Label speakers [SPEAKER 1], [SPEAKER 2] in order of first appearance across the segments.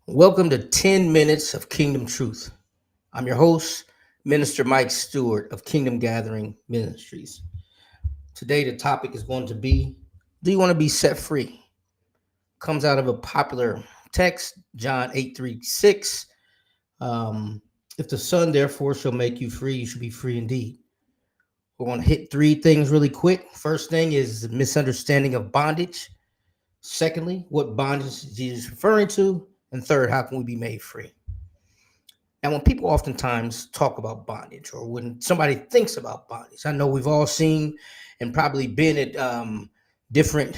[SPEAKER 1] Welcome to 10 Minutes of Kingdom Truth. I'm your host, Minister Mike Stewart of Kingdom Gathering Ministries. Today, the topic is going to be, do you want to be set free? Comes out of a popular text, John 8:36. If the Son therefore shall make you free, you should be free indeed. We're going to hit three things really quick. First thing is misunderstanding of bondage. Secondly, what bondage is Jesus referring to? And third, how can we be made free? Now, when people oftentimes talk about bondage or when somebody thinks about bondage, I know we've all seen and probably been at different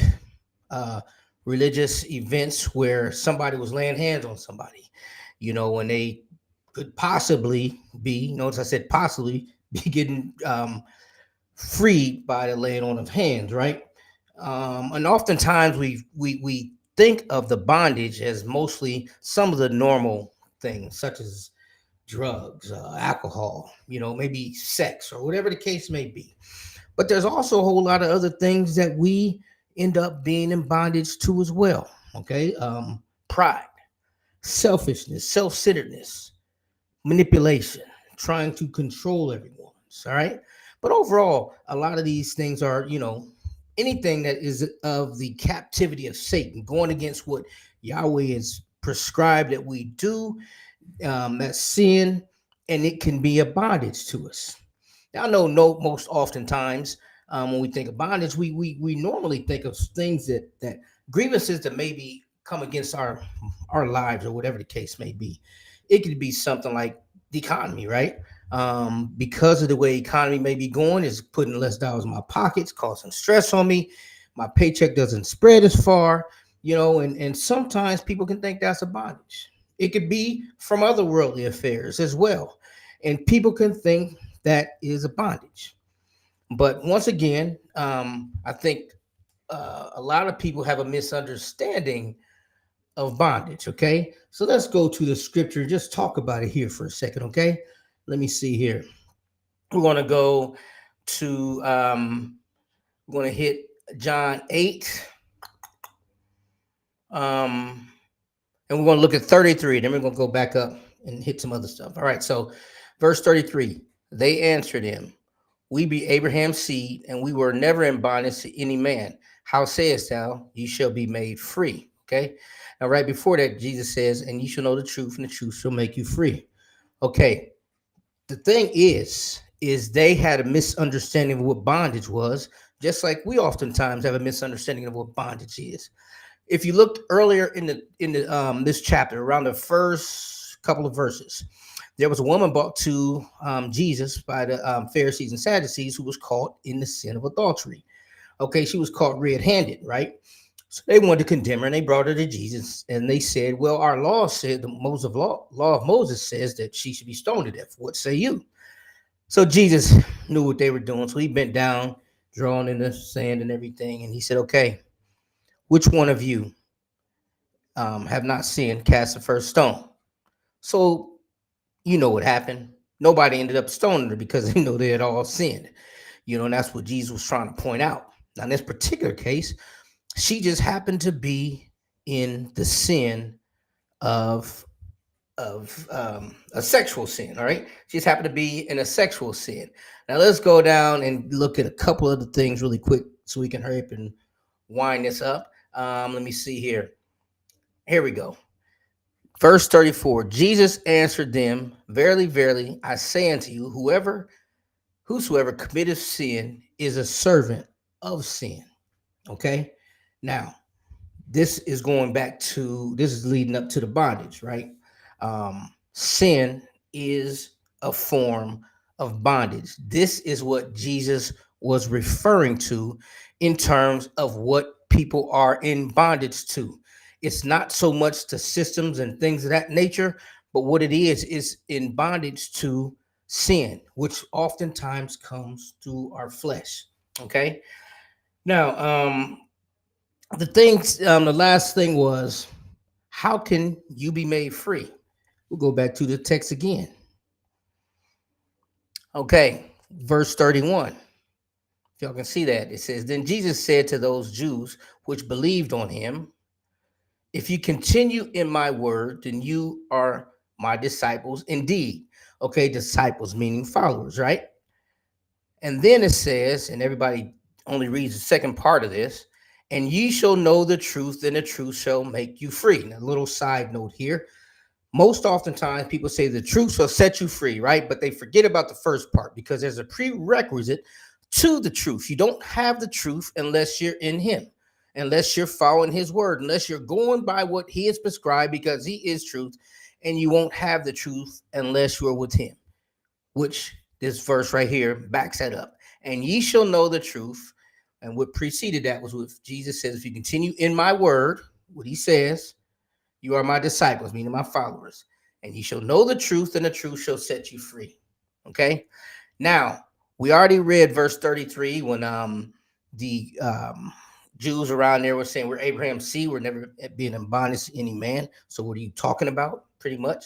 [SPEAKER 1] uh, religious events where somebody was laying hands on somebody, when they could possibly be, notice I said possibly, be getting freed by the laying on of hands, right? And oftentimes we think of the bondage as mostly some of the normal things, such as drugs, alcohol, maybe sex or whatever the case may be. But there's also a whole lot of other things that we end up being in bondage to as well. Okay. Pride, selfishness, self centeredness, manipulation, trying to control everyone. All right. But overall, a lot of these things are, anything that is of the captivity of Satan, going against what Yahweh has prescribed that we do, that's sin, and it can be a bondage to us. Now, I know no most oftentimes when we think of bondage, we normally think of things that grievances that maybe come against our lives or whatever the case may be. It could be something like the economy, right? Because of the way economy may be going, is putting less dollars in my pockets, causing stress on me. My paycheck doesn't spread as far, and sometimes people can think that's a bondage. It could be from other worldly affairs as well. And people can think that is a bondage. But once again, I think a lot of people have a misunderstanding of bondage. Okay. So let's go to the scripture and just talk about it here for a second. Okay. Let me see here. We're going to go to, we're going to hit John 8. And we're going to look at 33. Then we're going to go back up and hit some other stuff. All right. So, verse 33, they answered him, we be Abraham's seed, and we were never in bondage to any man. How sayest thou, ye shall be made free? Okay. Now, right before that, Jesus says, and ye shall know the truth, and the truth shall make you free. Okay. The thing is they had a misunderstanding of what bondage was, just like we oftentimes have a misunderstanding of what bondage is. If you looked earlier in the this chapter, around the first couple of verses, there was a woman brought to Jesus by the Pharisees and Sadducees who was caught in the sin of adultery. Okay, she was caught red-handed, right? So they wanted to condemn her, and they brought her to Jesus, and they said, "Well, our law said the law of Moses says that she should be stoned to death. What say you?" So Jesus knew what they were doing, so he bent down, drawn in the sand and everything, and he said, "Okay, which one of you have not sinned? Cast the first stone." So you know what happened. Nobody ended up stoning her because they know they had all sinned. And that's what Jesus was trying to point out. Now, in this particular case, she just happened to be in the sin of a sexual sin. All right, she just happened to be in a sexual sin. Now let's go down and look at a couple of the things really quick so we can hurry up and wind this up. Let me see here. Here we go. Verse 34, Jesus answered them, verily, verily, I say unto you, whosoever committeth sin is a servant of sin. Okay. Now, this is leading up to the bondage, right? Sin is a form of bondage. This is what Jesus was referring to in terms of what people are in bondage to. It's not so much to systems and things of that nature, but what it is in bondage to sin, which oftentimes comes through our flesh. Okay. Now, the last thing was, how can you be made free? We'll go back to the text again. Okay, verse 31. If y'all can see that, it says, then Jesus said to those Jews which believed on him, If you continue in my word, then you are my disciples indeed. Okay, disciples meaning followers, right? And then it says, and everybody only reads the second part of this, and ye shall know the truth, and the truth shall make you free. Now, a little side note here. Most oftentimes people say the truth shall set you free, right? But they forget about the first part because there's a prerequisite to the truth. You don't have the truth unless you're in him, unless you're following his word, unless you're going by what he has prescribed because he is truth. And you won't have the truth unless you're with him, which this verse right here backs that up. And ye shall know the truth. And what preceded that was what Jesus says, if you continue in my word, what he says, you are my disciples, meaning my followers, and ye shall know the truth, and the truth shall set you free. Okay. Now, we already read verse 33 when the Jews around there were saying, we're Abraham's seed, we're never being in bondage to any man. So what are you talking about, pretty much?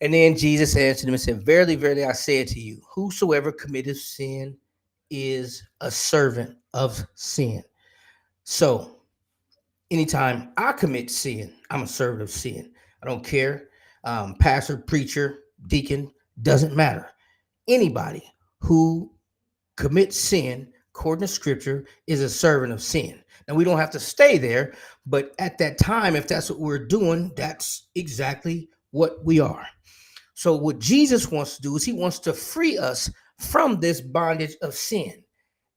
[SPEAKER 1] And then Jesus answered him and said, verily, verily, I say to you, whosoever committeth sin is a servant of sin. So anytime I commit sin, I'm a servant of sin. I don't care. Pastor, preacher, deacon, doesn't matter. Anybody who commits sin, according to scripture, is a servant of sin. Now, we don't have to stay there, but at that time, if that's what we're doing, that's exactly what we are. So what Jesus wants to do is he wants to free us from this bondage of sin.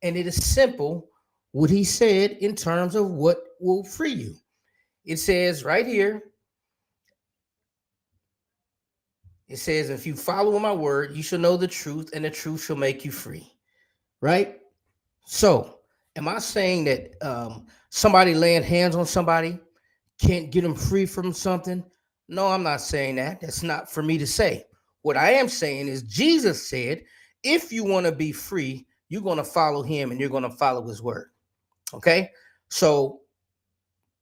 [SPEAKER 1] And it is simple what he said in terms of what will free you. It says right here, it says, if you follow my word, you shall know the truth, and the truth shall make you free. Right? So, am I saying that somebody laying hands on somebody can't get them free from something? No, I'm not saying that. That's not for me to say. What I am saying is Jesus said, if you want to be free, you're going to follow him and you're going to follow his word. Okay? So,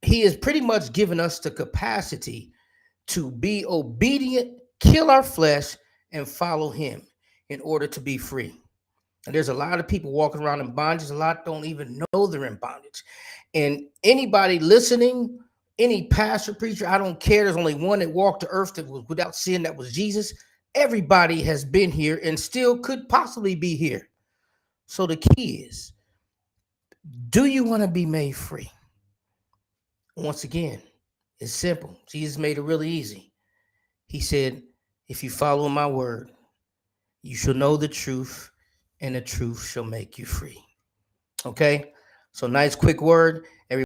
[SPEAKER 1] he has pretty much given us the capacity to be obedient, kill our flesh, and follow him in order to be free. And there's a lot of people walking around in bondage. A lot don't even know they're in bondage. And anybody listening, any pastor, preacher, I don't care. There's only one that walked the earth that was without sin, that was Jesus. Everybody has been here and still could possibly be here. So the key is, do you want to be made free? Once again, it's simple. Jesus made it really easy. He said, if you follow my word, you shall know the truth, and the truth shall make you free. Okay? So nice quick word.